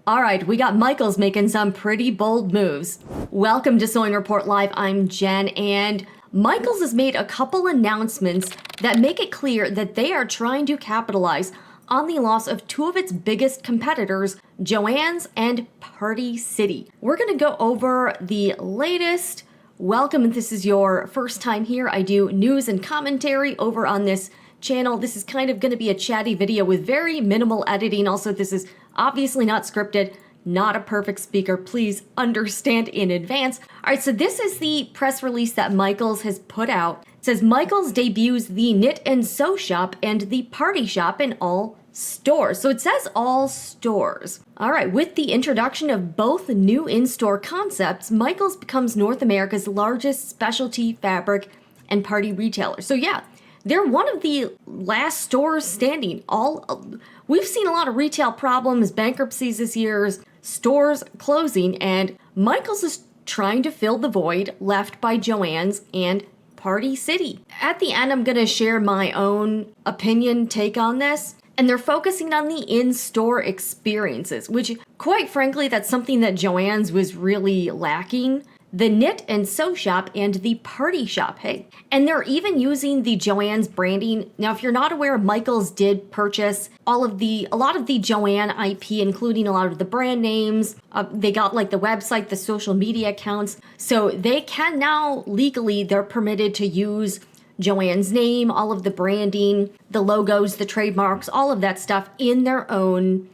All right, we got Michaels making some pretty bold moves. Welcome to Sewing Report Live. I'm Jen, and Michaels has made a couple announcements that make it clear that they are trying to capitalize on the loss of two of its biggest competitors, JOANN's and Party City. We're going to go over the latest. Welcome, if this is your first time here. I do news and commentary over on this channel. This is kind of going to be a chatty video with very minimal editing. Also, this is obviously not scripted, not a perfect speaker. Please understand in advance. All right, so this is the press release that Michaels has put out. It says Michaels debuts the Knit and Sew Shop and the Party Shop in all stores. So it says all stores. All right, with the introduction of both new in-store concepts, Michaels becomes North America's largest specialty fabric and party retailer. So yeah, they're one of the last stores standing. We've seen a lot of retail problems, bankruptcies this year, stores closing, and Michaels is trying to fill the void left by JOANN's and Party City. At the end, I'm going to share my own opinion take on this, and they're focusing on the in-store experiences, which quite frankly, that's something that JOANN's was really lacking. The Knit and Sew Shop and the Party Shop, hey. And they're even using the JOANN's branding. Now, if you're not aware, Michaels did purchase a lot of the JOANN IP, including a lot of the brand names. They got like the website, the social media accounts. So they can now legally, they're permitted to use JOANN's name, all of the branding, the logos, the trademarks, all of that stuff in their own,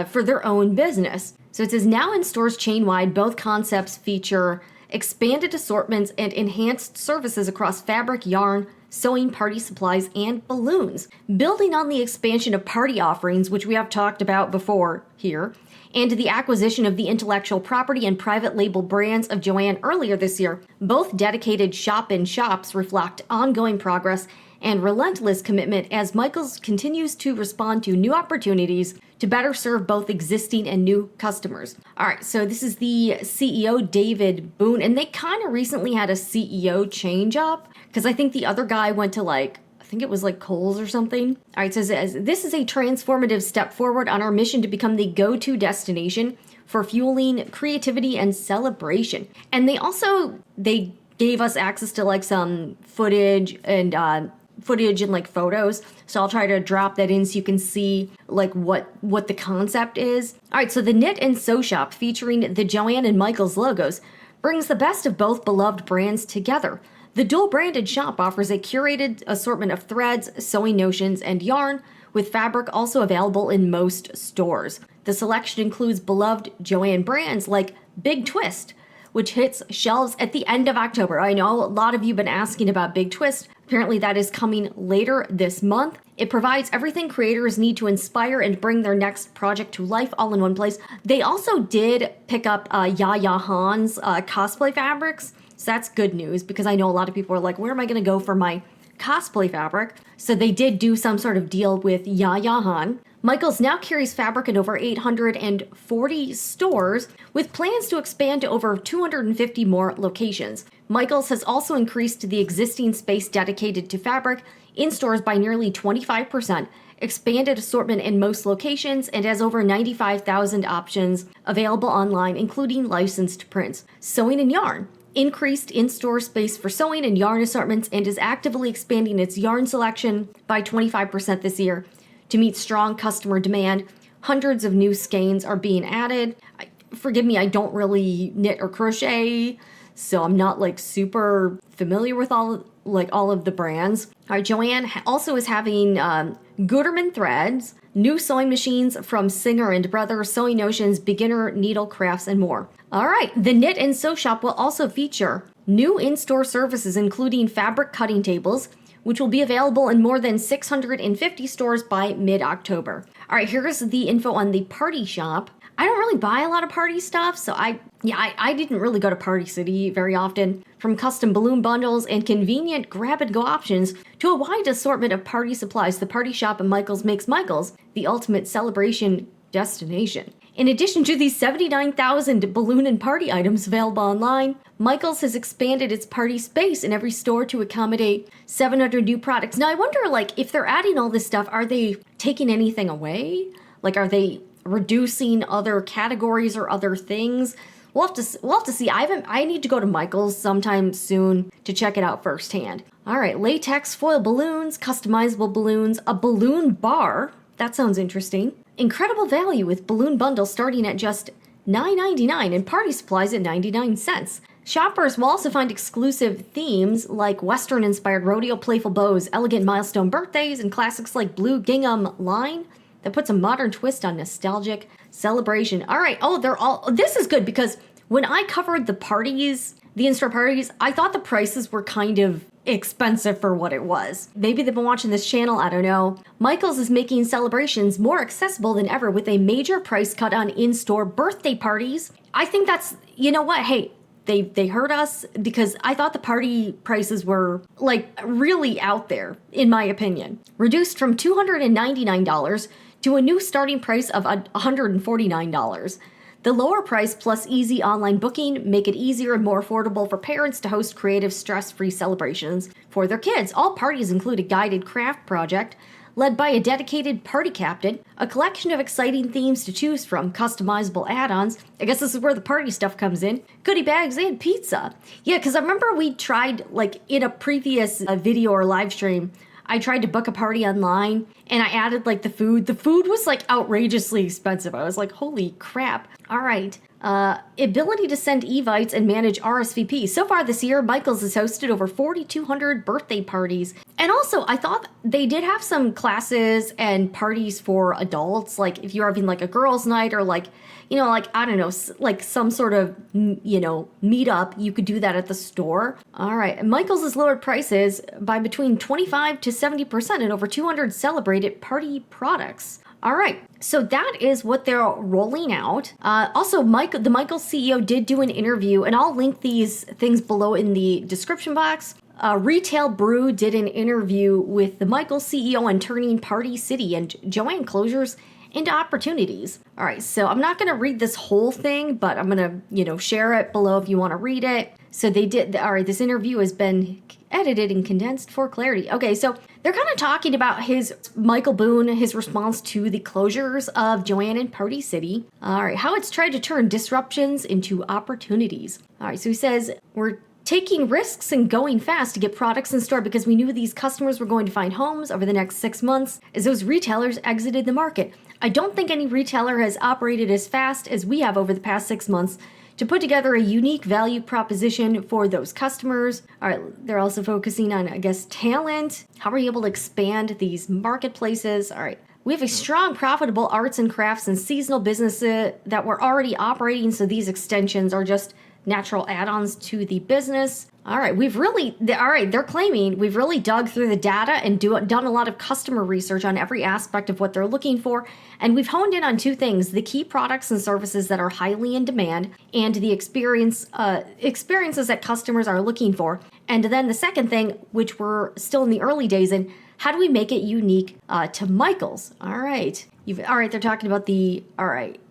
for their own business. So it says now in stores chain-wide, both concepts feature expanded assortments and enhanced services across fabric, yarn, sewing, party supplies, and balloons. Building on the expansion of party offerings, which we have talked about before here, and the acquisition of the intellectual property and private label brands of JOANN earlier this year, both dedicated shop-in-shops reflect ongoing progress and relentless commitment as Michaels continues to respond to new opportunities to better serve both existing and new customers. All right, so this is the CEO, David Boone, and they kind of recently had a CEO change up because I think the other guy went to I think it was like Kohl's or something. All right, so it says, this is a transformative step forward on our mission to become the go-to destination for fueling creativity and celebration. And they gave us access to some footage and photos. So I'll try to drop that in so you can see what the concept is. All right, so the Knit and Sew Shop featuring the JOANN and Michaels logos brings the best of both beloved brands together. The dual-branded shop offers a curated assortment of threads, sewing notions, and yarn, with fabric also available in most stores. The selection includes beloved JOANN brands like Big Twist, which hits shelves at the end of October. I know a lot of you have been asking about Big Twist. Apparently that is coming later this month. It provides everything creators need to inspire and bring their next project to life all in one place. They also did pick up Yaya Han's cosplay fabrics. So that's good news because I know a lot of people are like, where am I going to go for my cosplay fabric? So they did do some sort of deal with Yaya Han. Michaels now carries fabric in over 840 stores, with plans to expand to over 250 more locations. Michaels has also increased the existing space dedicated to fabric in stores by nearly 25%, expanded assortment in most locations, and has over 95,000 options available online, including licensed prints. Sewing and yarn increased in-store space for sewing and yarn assortments and is actively expanding its yarn selection by 25% this year. To meet strong customer demand, hundreds of new skeins are being added. Forgive me, I don't really knit or crochet, so I'm not super familiar with all of the brands. All right, JOANN also is having Gutermann threads, new sewing machines from Singer and Brothers, sewing notions, beginner needle crafts, and more. All right, the Knit and Sew Shop will also feature new in-store services, including fabric cutting tables, which will be available in more than 650 stores by mid-October. All right, here's the info on the Party Shop. I don't really buy a lot of party stuff, so I didn't really go to Party City very often. From custom balloon bundles and convenient grab-and-go options to a wide assortment of party supplies, the Party Shop at Michaels makes Michaels the ultimate celebration destination. In addition to the 79,000 balloon and party items available online, Michaels has expanded its party space in every store to accommodate 700 new products. Now, I wonder, if they're adding all this stuff, are they taking anything away? Are they reducing other categories or other things. We'll have to see. I need to go to Michael's sometime soon to check it out firsthand. All right, latex foil balloons, customizable balloons, a balloon bar. That sounds interesting. Incredible value with balloon bundle starting at just $9.99 and party supplies at 99 cents. Shoppers will also find exclusive themes like Western-inspired rodeo playful bows, elegant milestone birthdays, and classics like blue gingham line that puts a modern twist on nostalgic celebration. All right. Oh, this is good because when I covered the parties, the in-store parties, I thought the prices were kind of expensive for what it was. Maybe they've been watching this channel, I don't know. Michael's is making celebrations more accessible than ever with a major price cut on in-store birthday parties. I think that's, you know what? Hey, they heard us because I thought the party prices were like really out there, in my opinion. Reduced from $299 to a new starting price of $149. The lower price plus easy online booking make it easier and more affordable for parents to host creative, stress-free celebrations for their kids. All parties include a guided craft project led by a dedicated party captain, a collection of exciting themes to choose from, customizable add-ons. I guess this is where the party stuff comes in. Goodie bags and pizza. Yeah, because I remember we tried, like in a previous video or live stream, I tried to book a party online and I added like the food. The food was like outrageously expensive. I was like, holy crap. All right. Ability to send evites and manage RSVP. So far this year, Michael's has hosted over 4,200 birthday parties. And also, I thought they did have some classes and parties for adults. Like if you're having like a girls' night or like, you know, like, I don't know, like some sort of, you know, meetup, you could do that at the store. All right. Michael's has lowered prices by between 25 to 70% in over 200 celebrated party products. All right, so that is what they're rolling out. Also, the Michael's CEO did do an interview, and I'll link these things below in the description box. Retail Brew did an interview with the Michael's CEO on turning Party City and JOANN closures into opportunities. All right, so I'm not going to read this whole thing, but I'm going to, you know, share it below if you want to read it. So they did. All right, this interview has been edited and condensed for clarity. Okay, so they're kind of talking about Michael Boone, his response to the closures of JOANN and Party City. All right, how it's tried to turn disruptions into opportunities. All right, so he says, we're taking risks and going fast to get products in store because we knew these customers were going to find homes over the next 6 months as those retailers exited the market. I don't think any retailer has operated as fast as we have over the past 6 months to put together a unique value proposition for those customers. All right, they're also focusing on, I guess, talent. How are you able to expand these marketplaces? All right. We have a strong, profitable arts and crafts and seasonal businesses that were already operating, so these extensions are just natural add-ons to the business. All right, they're claiming we've really dug through the data and done a lot of customer research on every aspect of what they're looking for. And we've honed in on two things: the key products and services that are highly in demand and the experiences that customers are looking for. And then the second thing, which we're still in the early days in, how do we make it unique to Michael's? All right. They're talking about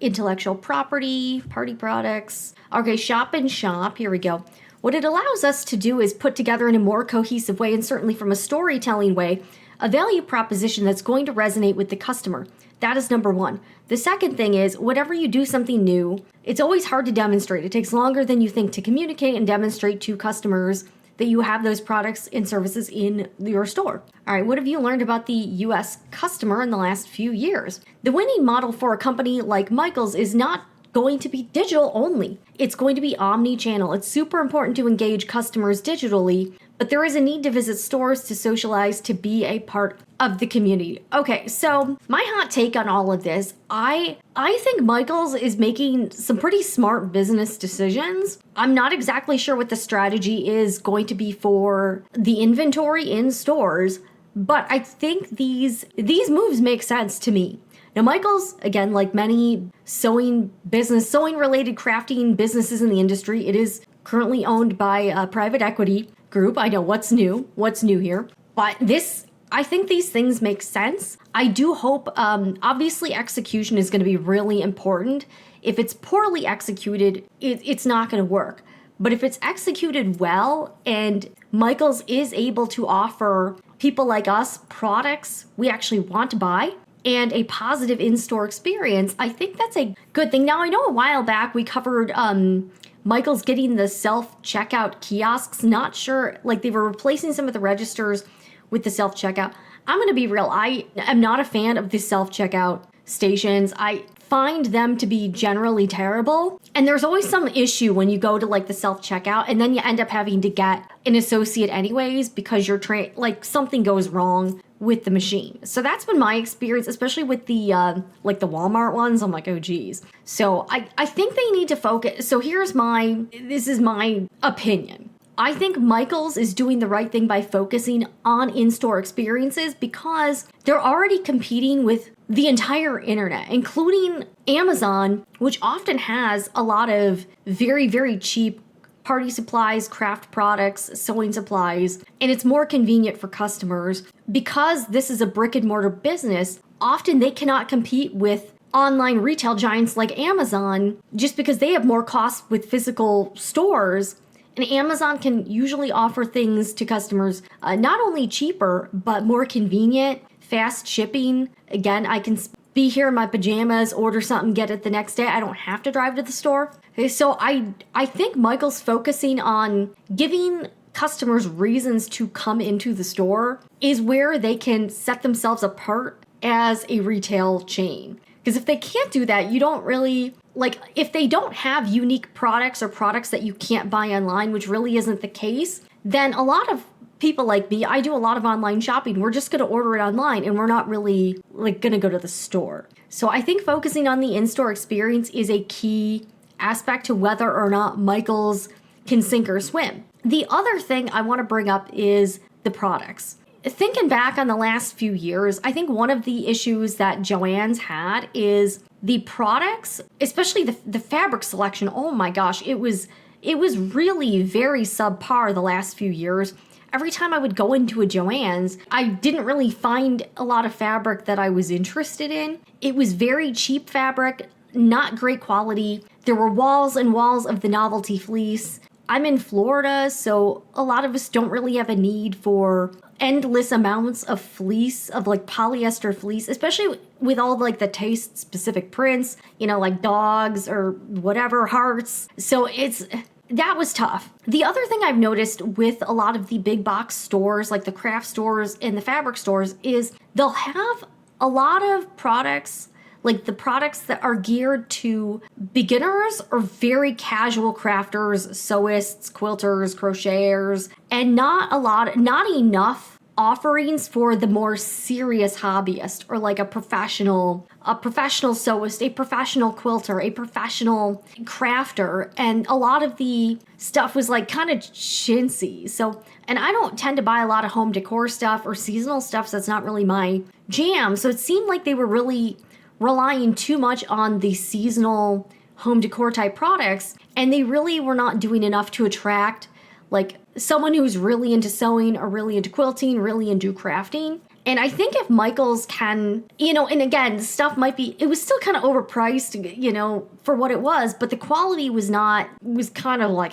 intellectual property, party products. Okay, shop and shop. Here we go. What it allows us to do is put together in a more cohesive way, and certainly from a storytelling way, a value proposition that's going to resonate with the customer. That is number one. The second thing is, whenever you do something new, it's always hard to demonstrate. It takes longer than you think to communicate and demonstrate to customers that you have those products and services in your store. All right, what have you learned about the US customer in the last few years? The winning model for a company like Michael's is not going to be digital only. It's going to be omni-channel. It's super important to engage customers digitally, but there is a need to visit stores to socialize, to be a part of the community. Okay, so my hot take on all of this, I think Michael's is making some pretty smart business decisions. I'm not exactly sure what the strategy is going to be for the inventory in stores, but I think these moves make sense to me. Now, Michael's, again, like many sewing-related crafting businesses in the industry, it is currently owned by a private equity group. I know what's new here. But I think these things make sense. I do hope, obviously, execution is going to be really important. If it's poorly executed, it's not going to work. But if it's executed well and Michael's is able to offer people like us products we actually want to buy, and a positive in-store experience, I think that's a good thing. Now, I know a while back we covered Michael's getting the self-checkout kiosks. Not sure, like they were replacing some of the registers with the self-checkout. I'm going to be real. I am not a fan of the self-checkout stations. I find them to be generally terrible. And there's always some issue when you go to like the self-checkout and then you end up having to get an associate anyways because you're like something goes wrong with the machine. So that's been my experience, especially with the like the Walmart ones. I'm like, oh geez. So I think they need to focus. So this is my opinion. I think Michaels is doing the right thing by focusing on in-store experiences because they're already competing with the entire internet, including Amazon, which often has a lot of very, very cheap party supplies, craft products, sewing supplies, and it's more convenient for customers. Because this is a brick and mortar business, often they cannot compete with online retail giants like Amazon just because they have more costs with physical stores. And Amazon can usually offer things to customers not only cheaper, but more convenient, fast shipping. Again, I can be here in my pajamas, order something, get it the next day. I don't have to drive to the store. So I think Michael's focusing on giving customers reasons to come into the store is where they can set themselves apart as a retail chain. Because if they can't do that, you don't really, like, if they don't have unique products or products that you can't buy online, which really isn't the case, then a lot of people like me, I do a lot of online shopping. We're just going to order it online and we're not really like going to go to the store. So I think focusing on the in-store experience is a key aspect to whether or not Michaels can sink or swim. The other thing I want to bring up is the products. Thinking back on the last few years, I think one of the issues that JOANN's had is the products, especially the fabric selection. Oh my gosh, it was really very subpar the last few years. Every time I would go into a JOANN's, I didn't really find a lot of fabric that I was interested in. It was very cheap fabric, not great quality. There were walls and walls of the novelty fleece. I'm in Florida, so a lot of us don't really have a need for endless amounts of fleece, of like polyester fleece, especially with all like the taste specific prints, you know, like dogs or whatever, hearts. So that was tough. The other thing I've noticed with a lot of the big box stores, like the craft stores and the fabric stores, is they'll have a lot of products, like the products that are geared to beginners or very casual crafters, sewists, quilters, crocheters, and not enough offerings for the more serious hobbyist or like a professional sewist, a professional quilter, a professional crafter. And a lot of the stuff was like kind of chintzy. So, and I don't tend to buy a lot of home decor stuff or seasonal stuff, so that's not really my jam. So it seemed like they were really relying too much on the seasonal home decor type products, and they really were not doing enough to attract like someone who's really into sewing or really into quilting, really into crafting. And I think if Michaels can, you know, and again, stuff it was still kind of overpriced, you know, for what it was, but the quality was kind of like,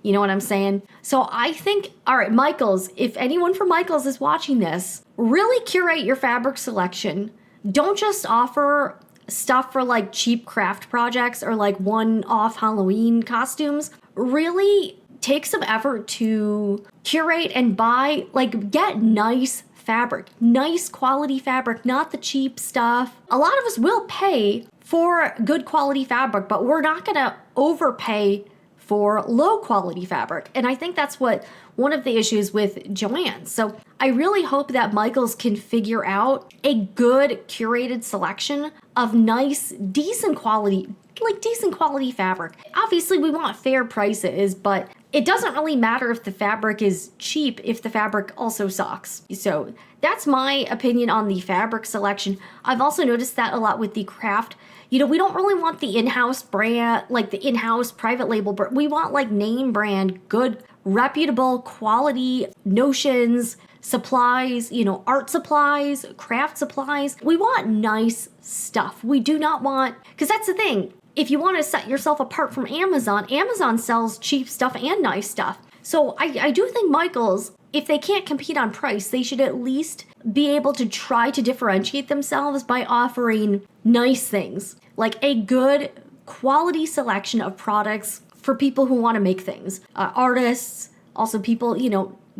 you know what I'm saying? So I think, all right, Michaels, if anyone from Michaels is watching this, really curate your fabric selection. Don't just offer stuff for like cheap craft projects or like one-off Halloween costumes. Really take some effort to curate and buy, like get nice fabric, nice quality fabric, not the cheap stuff. A lot of us will pay for good quality fabric, but we're not gonna overpay for low quality fabric. And I think that's what one of the issues with JOANN. So I really hope that Michaels can figure out a good curated selection of nice, decent quality fabric. Obviously we want fair prices, but it doesn't really matter if the fabric is cheap if the fabric also sucks. So that's my opinion on the fabric selection. I've also noticed that a lot with the craft. You know, we don't really want the in-house brand, like the in-house private label, but we want like name brand, good, reputable quality notions, supplies, you know, art supplies, craft supplies. We want nice stuff. We do not want, because that's the thing. If you want to set yourself apart from Amazon, Amazon sells cheap stuff and nice stuff. So I do think Michaels if they can't compete on price, they should at least be able to try to differentiate themselves by offering nice things, like a good quality selection of products for people who want to make things. Artists, also people,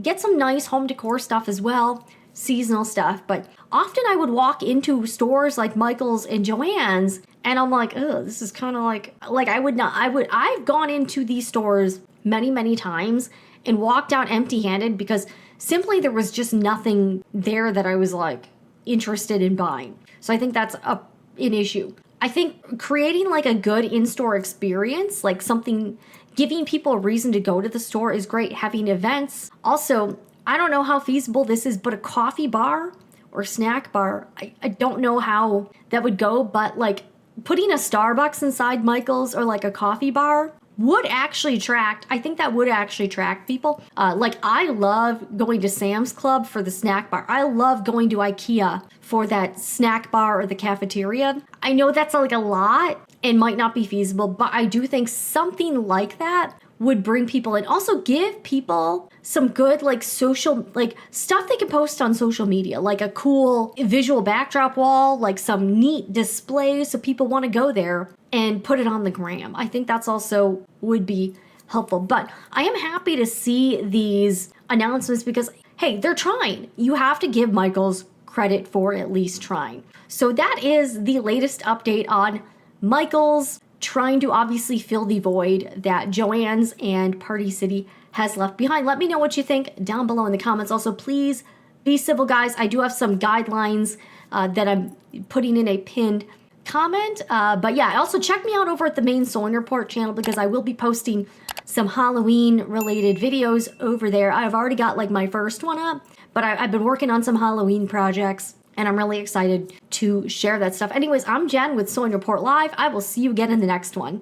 get some nice home decor stuff as well, seasonal stuff. But often I would walk into stores like Michael's and JOANN's, and I'm like, oh, this is kind of like I've gone into these stores many, many times and walked out empty-handed because simply there was just nothing there that I was like interested in buying. So I think that's an issue. I think creating like a good in-store experience, like something, giving people a reason to go to the store is great. Having events. Also, I don't know how feasible this is, but a coffee bar or snack bar, I don't know how that would go, but like putting a Starbucks inside Michael's or like a coffee bar would actually attract, I think that would actually attract people. Like I love going to Sam's Club for the snack bar. I love going to IKEA for that snack bar or the cafeteria. I know that's like a lot and might not be feasible, but I do think something like that would bring people in. Also give people some good like social, like stuff they can post on social media, like a cool visual backdrop wall, like some neat displays so people want to go there and put it on the gram. I think that's also would be helpful. But I am happy to see these announcements because, hey, they're trying. You have to give Michael's credit for at least trying. So that is the latest update on Michael's trying to obviously fill the void that JOANN's and Party City has left behind. Let me know what you think down below in the comments. Also, please be civil, guys. I do have some guidelines that I'm putting in a pinned comment. But yeah, also check me out over at the main Sewing Report channel because I will be posting some Halloween related videos over there. I've already got like my first one up, but I've been working on some Halloween projects and I'm really excited to share that stuff. Anyways, I'm Jen with Sewing Report Live. I will see you again in the next one.